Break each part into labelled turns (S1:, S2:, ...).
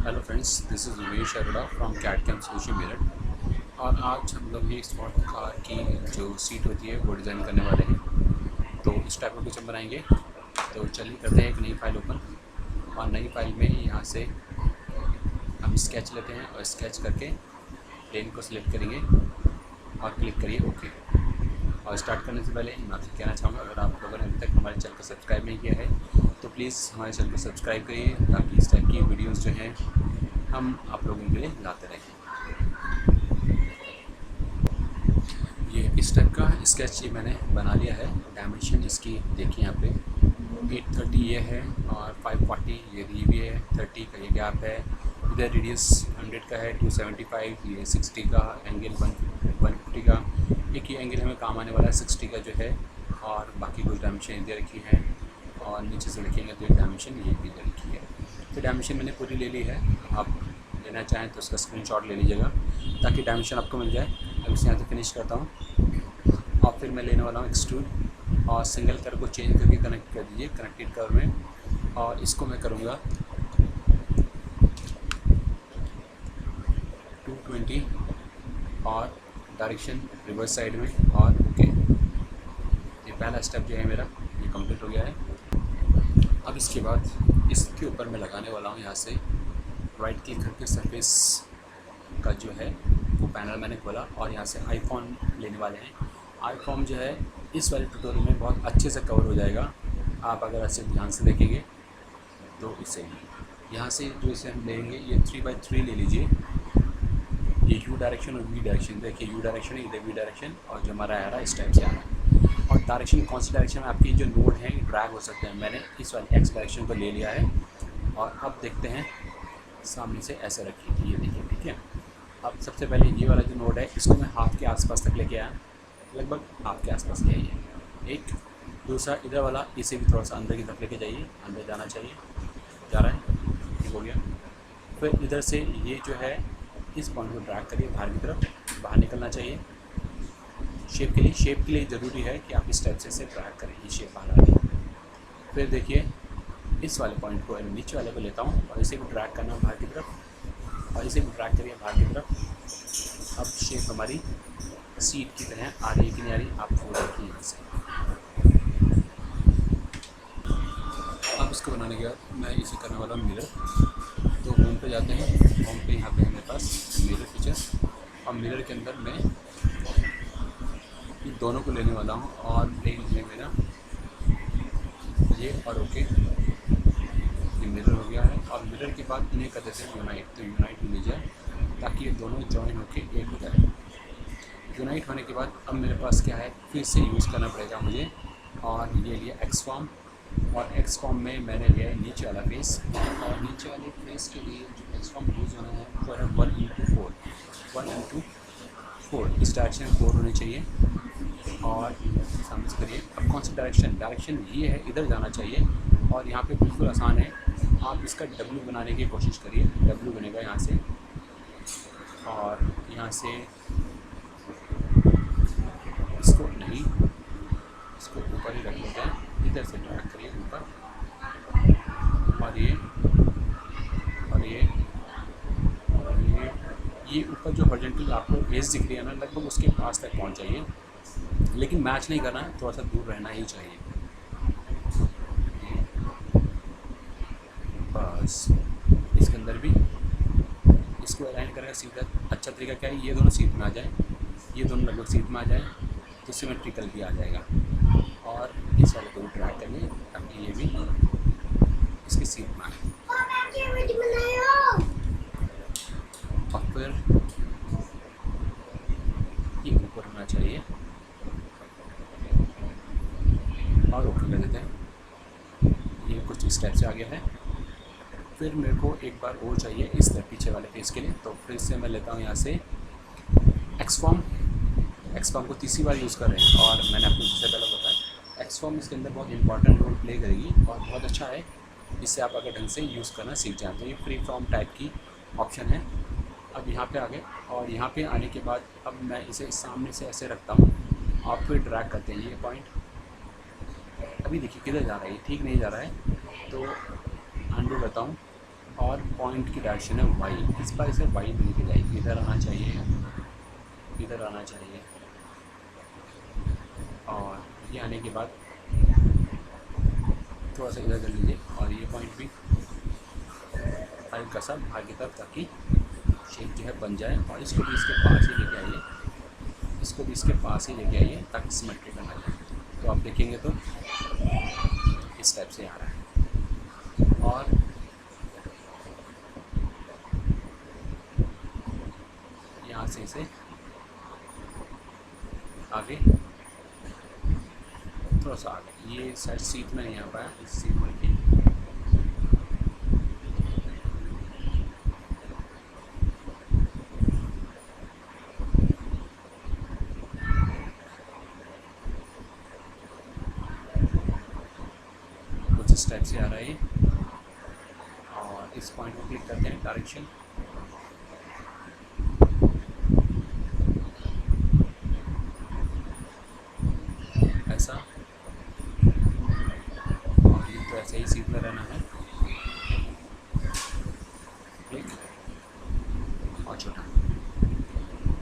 S1: Hello friends, this is Umesh Arora from CAT कैम सोशी मेरठ। और आज हम लोग ये स्पॉट कार की जो सीट होती है वो डिज़ाइन करने वाले हैं। तो इस टाइप का कुछ हम बनाएंगे। तो चलिए करते हैं एक नई फाइल ओपन। और नई फाइल में यहाँ से हम स्केच लेते हैं और स्केच करके प्लेन को सिलेक्ट करेंगे और क्लिक करिए ओके। और स्टार्ट करने से पहले मैं आपसे कहना चाहूँगा, अगर आप लोगों ने अभी तक हमारे चैनल को सब्सक्राइब नहीं किया है तो प्लीज़ हमारे चैनल को सब्सक्राइब करिए, ताकि इस टाइप की वीडियोस जो हैं हम आप लोगों के लिए लाते रहें। ये इस टाइप का स्केच ये मैंने बना लिया है। डायमेंशन इसकी देखिए यहाँ पे 830 ये है और 540 ये भी है, 30 का ये गैप है। इधर रेडियस 100 का है, 275 ये 60 का एंगल, 150 का एक ही एंगल हमें काम आने वाला है 60 का जो है। और बाकी कुछ डायमेंशन इधर रखी है और नीचे से देखेंगे तो एक डायमेंशन ये भी इधर रखी है। तो डायमेंशन मैंने पूरी ले ली है। आप लेना चाहें तो उसका स्क्रीनशॉट ले लीजिएगा ताकि डायमेंशन आपको मिल जाए। अब इसे यहाँ से फिनिश करता हूँ और फिर मैं लेने वाला हूँ एक्सट्रूड और सिंगल कर्व को चेंज करके कनेक्ट कर दीजिए कनेक्टेड कर्व में। और इसको मैं करूँगा 220 और डायरेक्शन रिवर्स साइड में और ओके। ये पहला स्टेप जो है मेरा ये कंप्लीट हो गया है। अब इसके बाद इसके ऊपर मैं लगाने वाला हूँ यहाँ से राइट क्लिक करके सरफेस का जो है वो पैनल मैंने खोला और यहाँ से आईफॉन लेने वाले हैं। आईफॉन जो है इस वाले ट्यूटोरियल में बहुत अच्छे से कवर हो जाएगा, आप अगर ऐसे ध्यान से देखेंगे तो इसे यहाँ से जो इसे हम लेंगे ये 3x3 ले लीजिए। ये यू डायरेक्शन और वी डायरेक्शन, देखिए यू डायरेक्शन है, इधर वी डायरेक्शन और जो हमारा आ रहा है इस टाइप से आ रहा है। और डायरेक्शन कौन सी डायरेक्शन में आपकी जो नोड है ड्रैग हो सकते हैं। मैंने इस वाले एक्स डायरेक्शन को ले लिया है और अब देखते हैं सामने से ऐसे रखिए, ये देखिए ठीक है। अब सबसे पहले ये वाला जो नोड है इसको मैं हाथ के आसपास तक लेके आया, लगभग हाथ के आसपास ले आइए। एक दूसरा इधर वाला इसे भी थोड़ा सा अंदर की तरफ लेके जाइए, अंदर जाना चाहिए, जा रहा है, ठीक हो गया। फिर इधर से ये जो है इस पॉइंट को ड्रैग करिए बाहर की तरफ, बाहर निकलना चाहिए। शेप के लिए ज़रूरी है कि आप इस टाइप से इसे ड्रैग करें, ये शेप बाहर आ रही है। फिर देखिए इस वाले पॉइंट को नीचे वाले को लेता हूँ और इसे भी ड्रैग करना बाहर की तरफ और इसे भी ड्रैग करिए बाहर की तरफ। अब शेप हमारी सीट की तरह आ रही है कि नहीं आ रही, आप वो देखिए यहाँ से। अब इसको बनाने के बाद मैं इसे करने वाला हूँ मिरर। तो होम पे जाते हैं, होम पे यहाँ पे हमारे पास मिरर फीचर और मिरर के अंदर मैं इन दोनों को लेने वाला हूँ और प्लेन है मेरा ये और ओके। ये मिरर हो गया है और मिरर के बाद इन्हें कर देते हैं यूनाइट। तो यूनाइट ले जाए ताकि ये दोनों जॉइन होके एक हो जाए। यूनाइट होने के बाद अब मेरे पास क्या है, फिर से यूज़ करना पड़ेगा मुझे। और ये लिया एक्स फॉर्म और एक्स फॉर्म में मैंने लिया है नीचे वाला फेस। और नीचे वाले फेस के लिए जो एक्स फॉर्म यूज़ होना है वो है 1x4 इस डायरेक्शन 4 होनी चाहिए। और समझ करिए अब कौन सी डायरेक्शन ये है, इधर जाना चाहिए। और यहाँ पे बिल्कुल आसान है, आप इसका W बनाने की कोशिश करिए। W बनेगा यहाँ से और यहाँ से इसको नहीं, इसको ऊपर ही रख लेते हैं, इधर से ड्रैग करिए ऊपर और ये और ये और ये ऊपर जो हॉरिजॉन्टल आपको एज दिख रही है ना, लगभग उसके पास तक पहुँच जाइए, लेकिन मैच नहीं करना है, थोड़ा सा दूर रहना ही चाहिए बस। इसके अंदर भी इसको अलाइन करने का सीधा अच्छा तरीका क्या है, ये दोनों सीट में आ जाए, ये दोनों लगभग सीट में आ जाए तो सिमेट्रिकल भी आ जाएगा। और इस वाले को भी ड्रैग करिए ताकि ये भी इसकी सीट में आए। और फिर ये ऊपर होना चाहिए और ओके कर देते हैं। ये कुछ इस टाइप से आ गया है। फिर मेरे को एक बार और चाहिए इस तरह पीछे वाले फेस के लिए, तो फिर से मैं लेता हूँ यहाँ से एक्स फॉर्म को तीसरी बार यूज़ कर रहे हैं। और मैंने आपको इससे पहले बताया एक्स फॉर्म इसके अंदर बहुत इंपॉर्टेंट रोल प्ले करेगी और बहुत अच्छा है, इससे आप अगर ढंग से यूज़ करना सीख जाएँ। तो ये फ्री फॉर्म टाइप की ऑप्शन है। अब यहाँ पे आ गए और यहाँ पे आने के बाद अब मैं इसे सामने से ऐसे रखता हूँ, आप फिर ड्रैग करते हैं ये पॉइंट। अभी देखिए किधर जा रहा है, ये ठीक नहीं जा रहा है, तो अंडू करता हूँ और पॉइंट की डायरेक्शन है वाई, इस बार इसे वाई में लेके जाएगी, इधर आना चाहिए, इधर आना चाहिए। और ये आने के बाद थोड़ा सा इधर कर लीजिए और ये पॉइंट भी हल्का सा बाहर की तरफ, ताकि शेप जो है बन जाए। और इसको भी इसके पास ही लेके आइए, इसको भी इसके पास ही लेके आइए ताकि सिमेट्रिक बना जाए। तो आप देखेंगे तो इस टाइप से आ रहा है। और यहाँ से इसे आगे थोड़ा सा आगे, ये साइड सीट में नहीं आ पाया, इस सीट में की कुछ इस टाइप से आ रहा है ये। और इस पॉइंट को क्लिक करते हैं, डायरेक्शन ऐसा, और ये तो ऐसे ही सीधा रहना है, क्लिक और छोटा,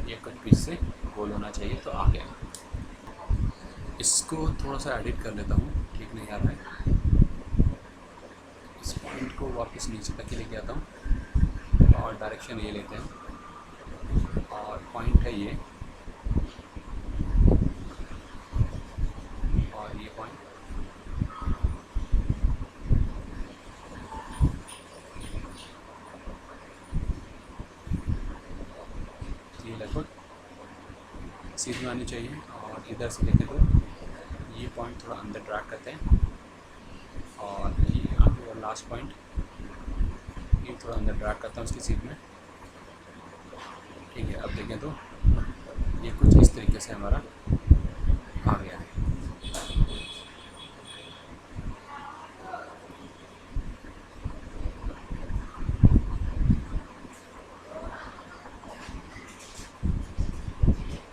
S1: ये कट पीस से गोल होना चाहिए। तो आ गया। इसको थोड़ा सा एडिट कर लेता हूँ, ठीक नहीं आ रहा है। इस पॉइंट को वापस नीचे तक ही लेके आता हूँ और डायरेक्शन ये लेते हैं और पॉइंट है ये, और ये पॉइंट ये लगभग सीधी आनी चाहिए। और इधर से देखें तो ये पॉइंट थोड़ा अंदर ड्रैग करते हैं, और ये आगे और लास्ट पॉइंट ये थोड़ा अंदर ड्रैग करता हूँ उसकी सीट में, ठीक है। अब देखें तो ये कुछ इस तरीके से हमारा आ गया है।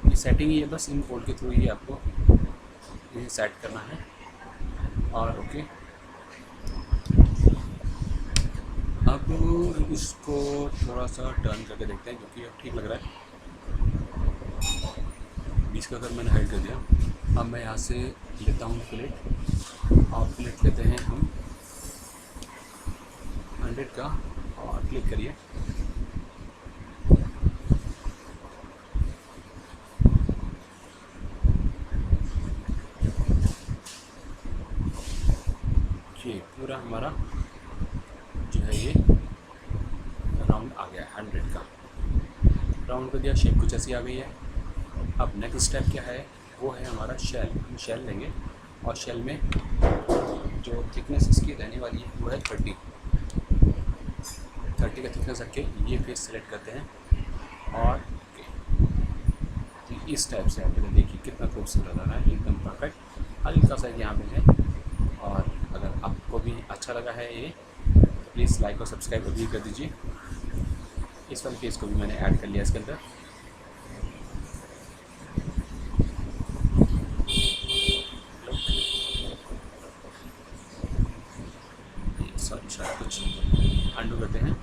S1: ये सेटिंग ही है, बस इन कोड के थ्रू ही आपको ये सेट करना है। और ओके, अब इसको थोड़ा सा टर्न करके देखते हैं, क्योंकि अब ठीक लग रहा है। 20 का अगर मैंने हाइड कर दिया। अब मैं यहाँ से लेता हूँ प्लेट, और प्लेट लेते हैं हम 100 का, और क्लिक करिए। ये पूरा हमारा जो है ये राउंड आ गया 100 का। राउंड कर दिया, शेप कुछ ऐसी आ गई है। अब नेक्स्ट स्टेप क्या है, वो है हमारा शेल। हम शेल लेंगे, और शेल में जो थिकनेस इसकी रहने वाली है वो है 30 का थिकनेस रख के ये फेस सेलेक्ट करते हैं। और तो इस टाइप से आप देखिए कितना खूबसूरत आ रहा है, एकदम परफेक्ट। हल्का सा यहाँ पे है। और अगर आपको भी अच्छा लगा है ये, तो प्लीज़ लाइक और सब्सक्राइब अभी कर दीजिए। इस वाले फेस को भी मैंने ऐड कर लिया इसके अंदर। सॉरी, शायद कुछ अंडू करते हैं,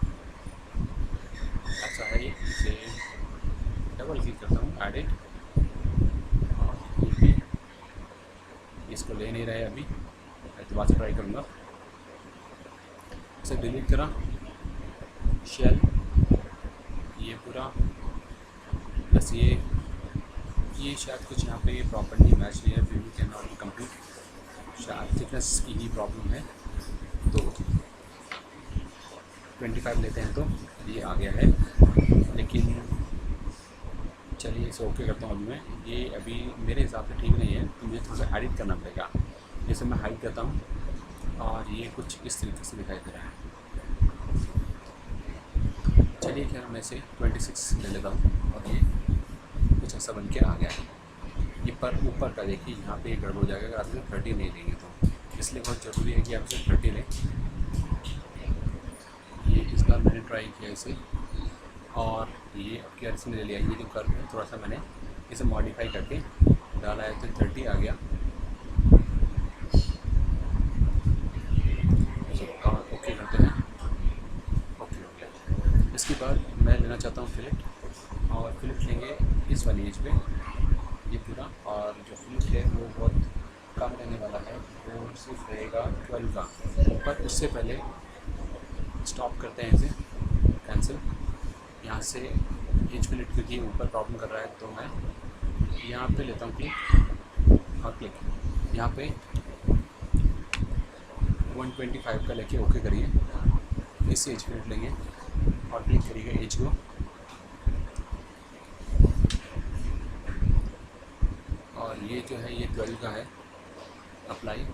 S1: ऐसा है ये। इसे डबल क्लिक करता हूँ, एडिट, और ये भी इसको ले नहीं रहे अभी, मैं दोबारा से ट्राई करूँगा। इसे डिलीट करा, शेल ये पूरा, बस ये शायद कुछ यहाँ पे प्रॉपर्टी मैच नहीं है, view can not be complete, शायद थिकनेस की ही प्रॉब्लम है। तो 25 लेते हैं, तो ये आ गया है। लेकिन चलिए इसे ओके करता हूँ। अभी मैं ये अभी मेरे हिसाब से ठीक नहीं है, तो मुझे थोड़ा सा एडिट करना पड़ेगा। जैसे मैं हाइड करता हूँ, और ये कुछ इस तरीके से दिखाई दे रहा है। चलिए खैर मैं इसे 26 ले लेता हूँ, और ये कुछ ऐसा बन के आ गया है। ये पर ऊपर का देखिए, यहाँ पे गड़बड़ हो जाएगा अगर आप इसे 30 नहीं लेंगे तो, इसलिए बहुत ज़रूरी है कि आप इसे 30 लें। ये इस बार मैंने ट्राई किया इसे, और ये अब क्या इसने ले लिया। ये जो कर्व है थोड़ा सा मैंने इसे मॉडिफाई करके डाला है, तो 30 आ गया। ओके करते हैं, इसके बाद मैं लेना चाहता हूँ फिलेट, और फिलेट लेंगे इस वाली एज पे ये पूरा, और जो फिलेट है वो बहुत कम रहने वाला है, वो सिर्फ रहेगा 12 का। पर उससे पहले स्टॉप करते हैं इसे, कैंसिल। यहाँ से एज फिलेट क्योंकि ऊपर प्रॉब्लम कर रहा है, तो मैं यहाँ पे लेता हूँ क्लिक, और क्लिक यहाँ पे 125 का लेके ओके करिए। इसे एज फिलेट लेंगे और क्लिक करिएगा एज को, और ये जो है ये 12 का है, अप्लाई,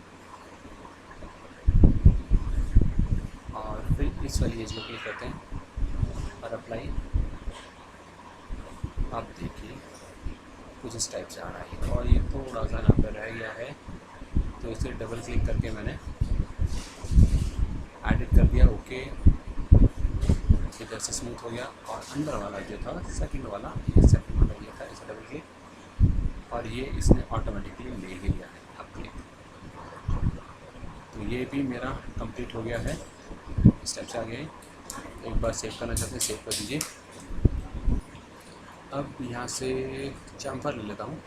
S1: और फिर इस वाली एज को क्लिक करते हैं और अप्लाई। आप देखिए कुछ इस टाइप से आ रहा है, और ये थोड़ा सा यहाँ पर रह गया है, तो इसे डबल क्लिक करके मैंने एडिट कर दिया, ओके। इधर से स्मूथ हो गया, और अंदर वाला जो था सेकंड वाला ये था, इसे डबल क्लिक, और ये इसने ऑटोमेटिकली ले ही लिया है। अब क्लिक, तो ये भी मेरा कंप्लीट हो गया है, स्टेप से आ गए। एक बार सेव करना चाहते हैं, सेव कर दीजिए। अब यहाँ से चैम्फर ले लेता हूँ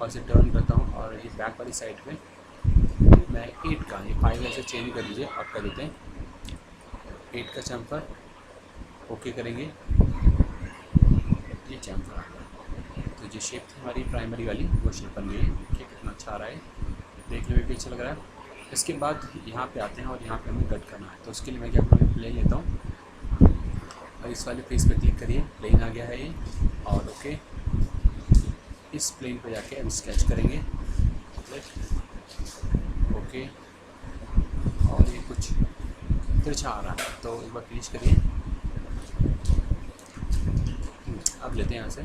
S1: और इसे टर्न करता हूँ, और ये बैक वाली साइड पे मैं 8 का, ये 5 ऐसे चेंज कर दीजिए, आप कर देते हैं 8 का चैम्फर, ओके करेंगे। ये चैम्फर आ गया, तो जो शेप थी हमारी प्राइमरी वाली वो शेप बन गई। देखिए कितना अच्छा आ रहा है, देखने में भी अच्छा लग रहा है। इसके बाद यहाँ पे आते हैं और यहाँ पे हमें कट करना है, तो उसके लिए मैं क्या करूँ, प्लेन लेता हूँ और इस वाले फेस पे क्लिक करिए, प्लेन आ गया है ये, और ओके। इस प्लेन पे जाके हम स्केच करेंगे, ओके। और ये कुछ तिरछा आ रहा है, तो एक बार फिनिश करिए। अब लेते हैं यहाँ से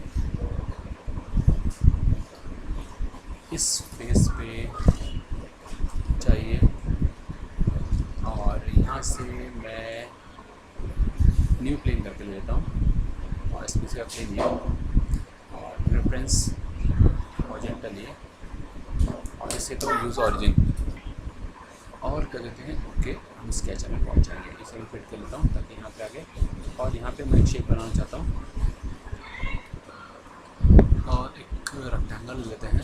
S1: इस फेस पे चाहिए, और यहाँ से मैं न्यू प्लेन करके ले लेता हूँ, और इसमें से प्लेन ये, और रेफरेंस ऑरिजिनल लिए, और इसे तो यूज़ ऑरिजिन, और कर देते हैं ओके। हम स्केच में पहुँच जाएंगे। इसे मैं फिट कर लेता हूँ ताकि यहाँ पे आगे, और यहाँ पे मैं एक शेप बनाना चाहता हूँ, और एक रेक्टेंगल लेते हैं,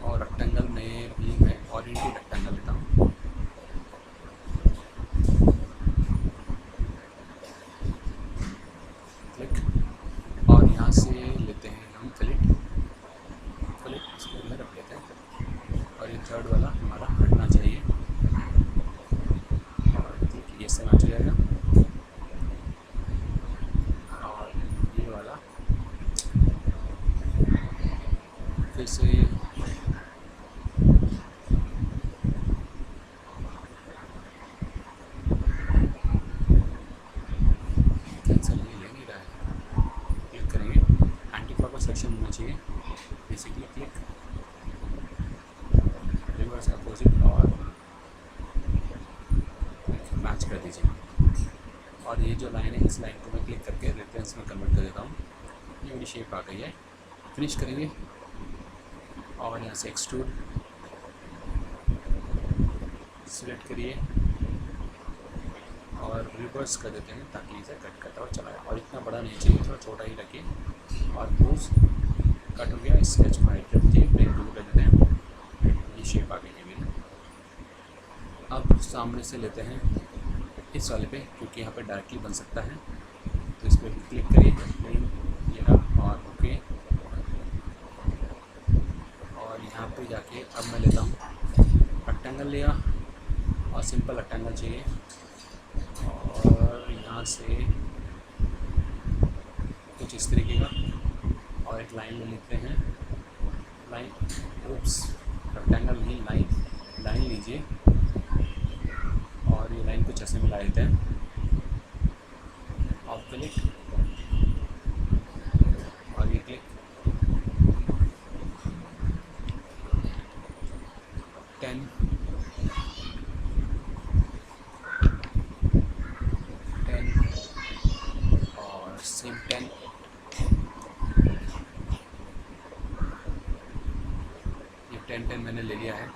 S1: और रेक्टेंगल में भी मैं ओरिएंटेड रेक्टेंगल लेता हूँ, क्लिक, और यहाँ से लेते हैं हम फिलेट इसके अंदर रख लेते हैं, और ये थर्ड वाला हमारा हटना चाहिए, और क्लिक, ये से मैच हो जाएगा, और ये वाला फिर से कैंसिल ले नहीं रहा है, क्लिक करेंगे, एंटी क्लॉकवाइज सेक्शन होना चाहिए, बेसिकली क्लिक, रिवर्स अपोजिट, और मैच कर दीजिए। और ये जो लाइन है, इस लाइन को मैं क्लिक करके रेफरेंस में कन्वर्ट कर देता हूँ, ये मेरी शेप आ गई है। फिनिश करेंगे, और यहाँ से एक्सट्रूड सिलेक्ट करिए, और रिवर्स कर देते हैं ताकि इसे कट करता हुआ चला जाए, और इतना बड़ा नहीं चाहिए, थोड़ा छोटा ही रखिए, और पोज कट हो गया। स्केच को हाइड कर दीजिए, प्लेन टू कर देते हैं, ये शेप आ गई है मेरी। अब सामने से लेते हैं इस वाले पे, क्योंकि यहाँ पे डायरेक्टली बन सकता है, तो इस पर क्लिक करिए, प्लेन ये रहा, और ओके। और यहाँ पे जाके अब मैं लेता हूँ रेक्टेंगल लिया, और सिंपल रेक्टेंगल चाहिए, और यहाँ से कुछ इस तरीके का, और एक लाइन ले लेते हैं, लाइन, ओप्स, रेक्टेंगल नहीं, लाइन लीजिए, और ये लाइन कुछ ऐसे मिला देते हैं, और क्लिक, और ये क्लिक, 10 और सेम 10, ये 10 मैंने ले लिया है,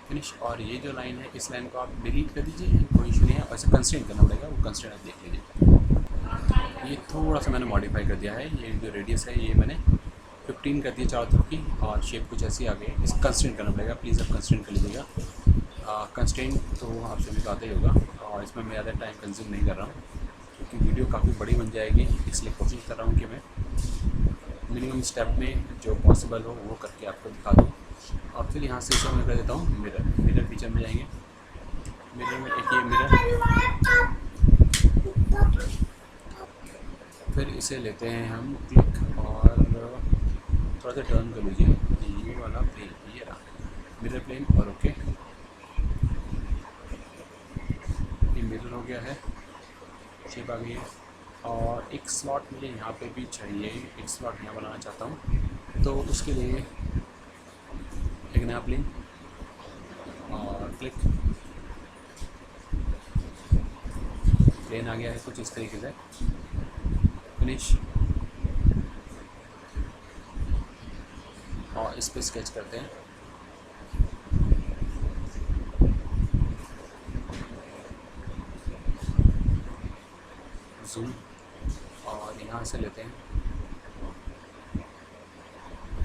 S1: फिनिश। और ये जो लाइन है, इस लाइन को आप डिलीट कर दीजिए, कोई इशू नहीं है, वैसे कंस्ट्रेंट करना पड़ेगा, वो कंस्ट्रेंट आप देख लीजिए। ये थोड़ा सा मैंने मॉडिफाई कर दिया है, ये जो रेडियस है ये मैंने 15 कर दिया चारों तरफ की, और शेप कुछ ऐसी आ गई। इसको कंस्ट्रेंट करना पड़ेगा, प्लीज़ आप कंस्ट्रेंट कर लीजिएगा। कंस्ट्रेंट तो आपसे भी आता ही होगा, और इसमें मैं ज़्यादा टाइम कंज्यूम नहीं कर रहा हूँ क्योंकि वीडियो काफ़ी बड़ी बन जाएगी, इसलिए कोशिश कर रहा हूँ कि मैं मिनिमम स्टेप में जो पॉसिबल हो वो करके आपको दिखा दूँ। और फिर यहाँ से इसे मैं कर देता हूँ मिरर फीचर में जाएंगे। मिरर में एक ये मिरर, फिर इसे लेते हैं हम क्लिक और थोड़ा सा टर्न कर लीजिए, ये वाला प्लेन, ये रहा मिरर प्लेन, और ओके ये मिरर हो गया है, शेप आ गई है। और एक स्लॉट मुझे यहाँ पे भी चाहिए, एक स्लॉट यहाँ बनाना चाहता हूँ, तो उसके लिए एक नया प्लेन और क्लिक, प्लेन आ गया है कुछ इस तरीके से, फिनिश, और इस पर स्केच करते हैं। जूम, और यहाँ से लेते हैं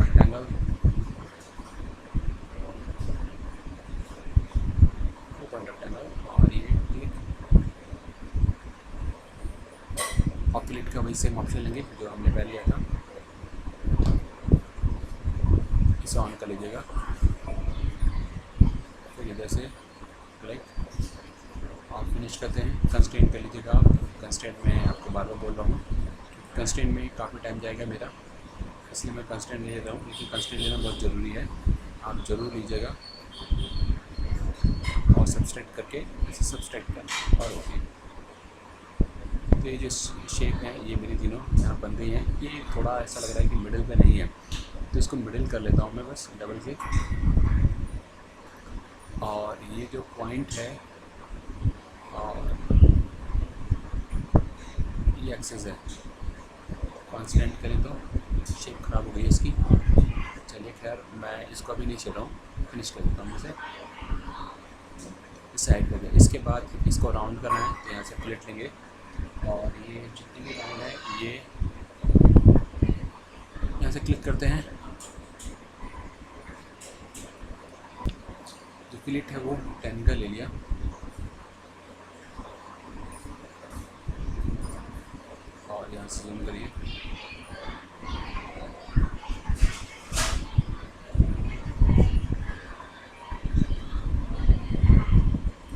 S1: रेक्टेंगल, ओपन रेक्टेंगल, और ये क्लिक, और क्लिक का वही सेम ऑप्शन लेंगे जो हमने पहले लिया था, इसे ऑन कर लीजिएगा। फिर इधर से क्लिक और फिनिश करते हैं। कंस्ट्रेंट कर लीजिएगा आप, कंस्ट्रेंट में आपको बार बार बोल रहा हूँ, कंस्ट्रेंट में काफ़ी टाइम जाएगा मेरा, इसलिए मैं कंस्ट्रेंट ले रहा हूँ, लेकिन कंस्ट्रेंट लेना बहुत ज़रूरी है, आप ज़रूर लीजिएगा। और सब्सट्रैक्ट करके इसे सब्सट्रैक्ट करना, और ओके। तो ये जो शेप है ये मेरी तीनों यहाँ बन गई हैं। ये थोड़ा ऐसा लग रहा है कि मिडिल पे नहीं है, तो इसको मिडिल कर लेता हूँ मैं बस डबल क्लिक, और ये जो पॉइंट है और ये एक्सेस है, कॉन्स्टेंट करें तो शेप ख़राब हो गई इसकी। चलिए खैर मैं इसको अभी नहीं चल रहा हूँ, फिनिश कर देता हूँ इसे, इस साइड कर दिया। इसके बाद इसको राउंड करना है, तो यहाँ से प्लेट लेंगे, और ये जितने भी राउंड है ये यहाँ से क्लिक करते हैं। जो प्लेट है वो 10 का ले लिया, और यहाँ से जूम करिए,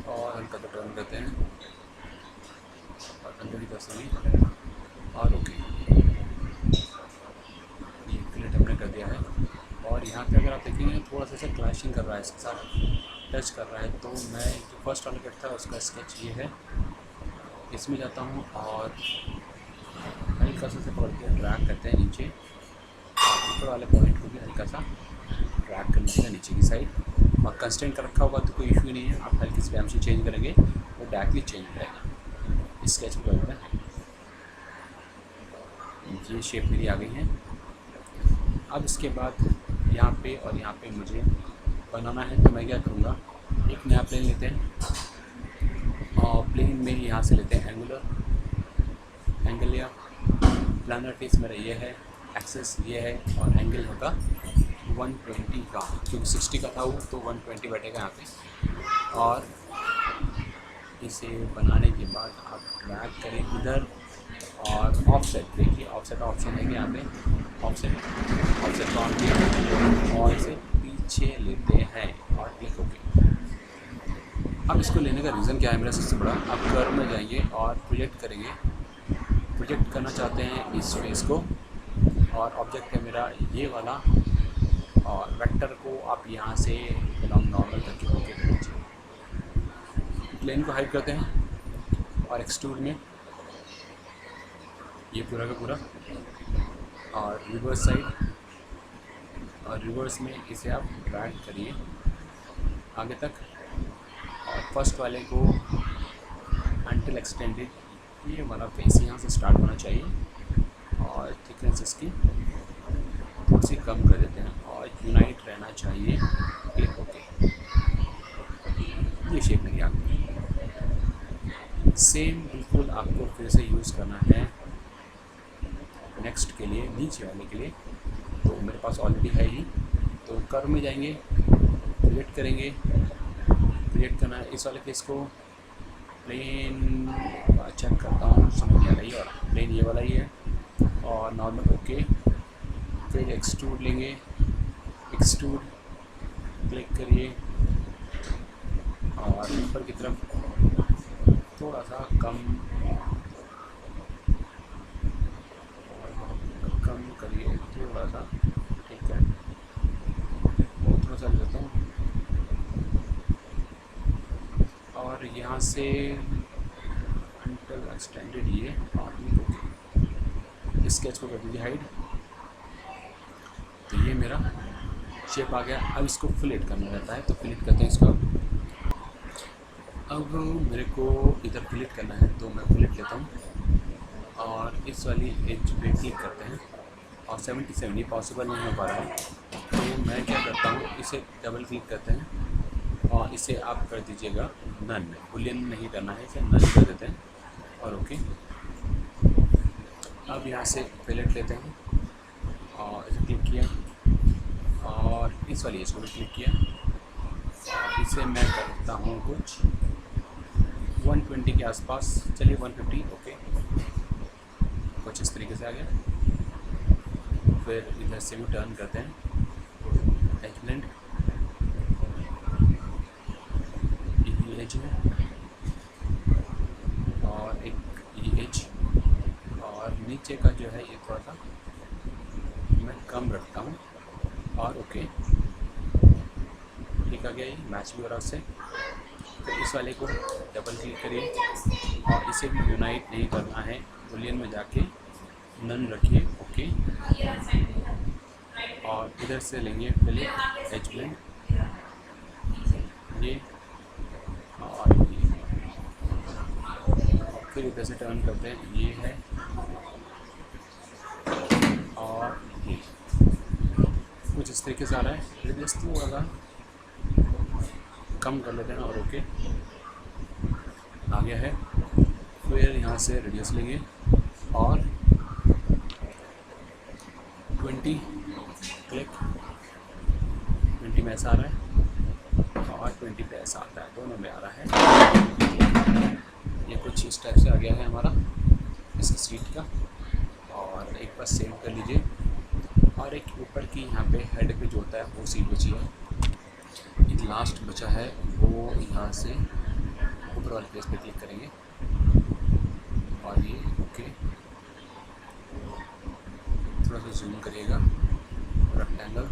S1: और हल्का सा टर्न करते हैं, और अंदर की तरफ से, और ओके, ये प्लेट हमने कर दिया है। और यहाँ पे अगर आप देखेंगे थोड़ा सा ऐसा क्लैशिंग कर रहा है, इसके साथ टच कर रहा है, तो मैं जो फर्स्ट वाला कट था उसका स्केच ये है, इसमें जाता हूँ और हल्का सा पकड़ के ड्रैग करते हैं नीचे, ऊपर वाले पॉइंट को भी हल्का सा ड्रैग कर लीजिएगा नीचे की साइड, और कंस्टेंट कर रखा होगा तो कोई इशू नहीं है, आप हल्की सी पैम से चेंज करेंगे वो डायरेक्टली चेंज हो जाएगा। इस स्केच को करना है, ये शेप मेरी आ गई है। अब इसके बाद यहाँ पे और यहाँ पे मुझे बनाना है, तो मैं क्या करूँगा, एक नया प्लेन लेते हैं, और प्लेन में यहाँ से लेते हैं एंगल लिया, प्लानर फेस मेरा ये है, एक्सेस ये है, और एंगल होगा 120 का, क्योंकि 60 का था वो, तो 120 बैठेगा यहाँ पे। और इसे बनाने के बाद आप ड्रैग करें इधर, और ऑफसेट देखिए, ऑफसेट ऑप्शन है कि यहाँ पे ऑफसेट ऑन किया, और इसे पीछे लेते हैं और क्लिक ओके। अब इसको लेने का रीज़न क्या है मेरा सबसे बड़ा, आप कर्व में जाएंगे और प्रोजेक्ट करेंगे, प्रोजेक्ट करना चाहते हैं इस फेस को, और ऑब्जेक्ट है मेरा ये वाला, और वेक्टर को आप यहाँ से बिलोंग नॉर्मल करके ओके कर लीजिए। प्लेन को हाइड करते हैं, और एक्सट्रूड में ये पूरा का पूरा, और रिवर्स साइड, और रिवर्स में इसे आप ड्रैग करिए आगे तक, और फर्स्ट वाले को अंटिल एक्सटेंडेड, ये वाला फेस यहाँ से स्टार्ट होना चाहिए, और थिकनेस इसकी थोड़ी सी कम कर देते हैं, और यूनाइट रहना चाहिए, क्लिक ओके। ये शेप नहीं आ गई। सेम बिल्कुल आपको फिर से यूज़ करना है नेक्स्ट के लिए, नीचे वाले के लिए, तो मेरे पास ऑलरेडी है ही। तो कर्व में जाएंगे, क्रिएट करेंगे, क्रिएट करना है इस वाले फेस को, प्लेन चेक करता हूँ, समझ नहीं आ रही, और प्लेन ये वाला ही है, और नॉर्मल ओके। फिर एक्सट्रूड लेंगे, एक्सट्रूड क्लिक करिए, और ऊपर की तरफ थोड़ा सा कम करिए, थोड़ा सा, ठीक है, थोड़ा सा लेता हूँ, और यहाँ से अंटल एक्सटेंडेड ये, और ओके, स्केच को कर दीजिए हाइड। तो ये मेरा शेप आ गया। अब इसको फिलेट करना रहता है, तो फिलेट करते हैं इसको। अब मेरे को इधर फिलेट करना है, तो मैं फिलेट लेता हूँ और इस वाली एज पे क्लिक करते हैं, और 77 ये पॉसिबल नहीं हो पा रहा है, तो मैं क्या करता हूँ, इसे डबल क्लिक करते हैं और इसे आप कर दीजिएगा नन, बुलियन नहीं करना है, इसे नन कर देते हैं, और ओके। अब यहाँ से फिलेट लेते हैं और इसे क्लिक किया, और इस वाली एज को भी क्लिक किया, और इसे मैं करता हूँ कुछ 120 के आसपास, चलिए 150, ओके, कुछ इस तरीके से आ गया। फिर इधर से भी टर्न करते हैं, एज ब्लेंड, ये एज है, और एक ये एज, और नीचे का जो है ये थोड़ा सा मैं कम रखता हूँ, और ओके, ठीक आ गया, ये मैच भी हो रहा है उससे। तो इस वाले को डबल क्लिक करिए, और इसे भी यूनाइट नहीं करना है, बुलियन में जाके नन रखिए, ओके, और इधर से लेंगे फिलेट, एज ब्लेंड, ये, और ये, फिर इधर से टर्न करते हैं, ये है, और ये कुछ इस तरीके से आ रहा है। रेडियस थोड़ा सा कम कर लेते हैं, और ओके आ गया है। फिर यहाँ से रेडियस लेंगे और 20 क्लिक, 20 में ऐसा आ रहा है और 20 पे ऐसा आता है, दोनों में आ रहा है। ये कुछ इस टाइप से आ गया है हमारा इस सीट का, और एक बार सेव कर लीजिए, और एक ऊपर की यहाँ पे हेड पे जो होता है वो सीट बची है, एक लास्ट बचा है, वो यहाँ से ऊपर वाले फेस पे क्लिक करेंगे, और ये ओके, थोड़ा सा जूम करिएगा, रेक्टेंगल,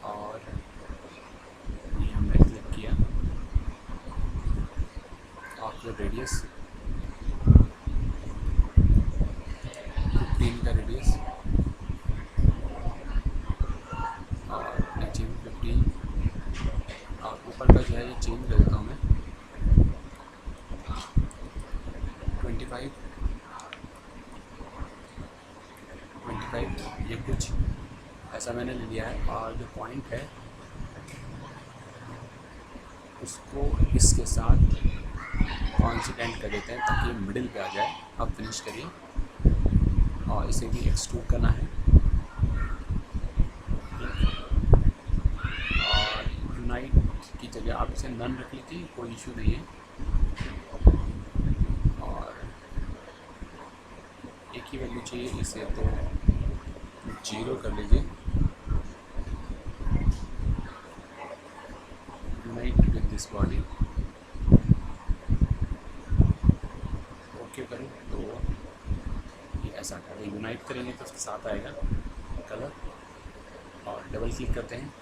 S1: और ये हमने क्लिक किया, और फिर रेडियस 15 का रेडियस, और नीचे भी 15, और ऊपर का जो है ये चेंज कर देता हूँ मैं 25, ये कुछ ऐसा मैंने ले लिया है। और जो पॉइंट है उसको इसके साथ कॉन्सिडेंट कर देते हैं ताकि ये मिडिल पे आ जाए। अब फिनिश करिए, और इसे भी एक्सट्रूड करना है, और यूनाइट की जगह आप इसे नन रख लीजिए, कोई इशू नहीं है, और एक ही वैल्यू चाहिए इसे, तो 0 कर लीजिए, unite with this body, okay करें तो ये ऐसा करें, यूनाइट करेंगे तो उसके साथ आएगा कलर, और डबल क्लिक करते हैं,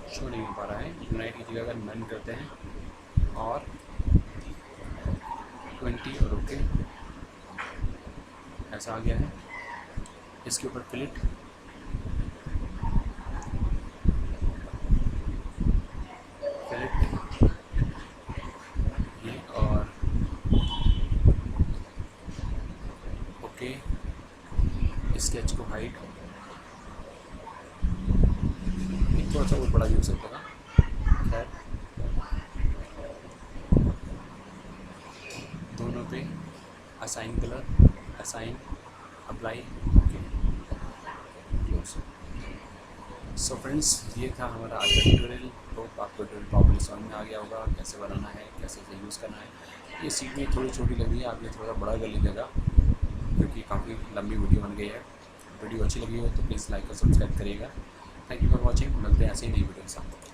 S1: शो नहीं हो पा रहा है, यूनाइट की जगह अगर नन करते हैं, और 20, और ओके, ऐसा आ गया है। इसके ऊपर फिलेट, ये, और ओके, स्केच को हाइड, थोड़ा सा और बड़ा भी हो सकता था, खैर दोनों पे assign colour, assign, apply, okay, close. So friends, ये था हमारा आज का ट्यूटोरियल। तो आपको ट्यूटोरियल प्रॉब्लम समझ में आ गया होगा, कैसे बनाना है, कैसे इसे यूज़ करना है। ये सीट में थोड़ी छोटी लग रही है, आप ये थोड़ा बड़ा कर लीजिएगा क्योंकि काफ़ी लंबी वीडियो बन गई है। वीडियो अच्छी लगी हो तो प्लीज़ लाइक और सब्सक्राइब करिएगा। Thank you for watching. मिलते हैं ऐसे ही नई वीडियो के साथ।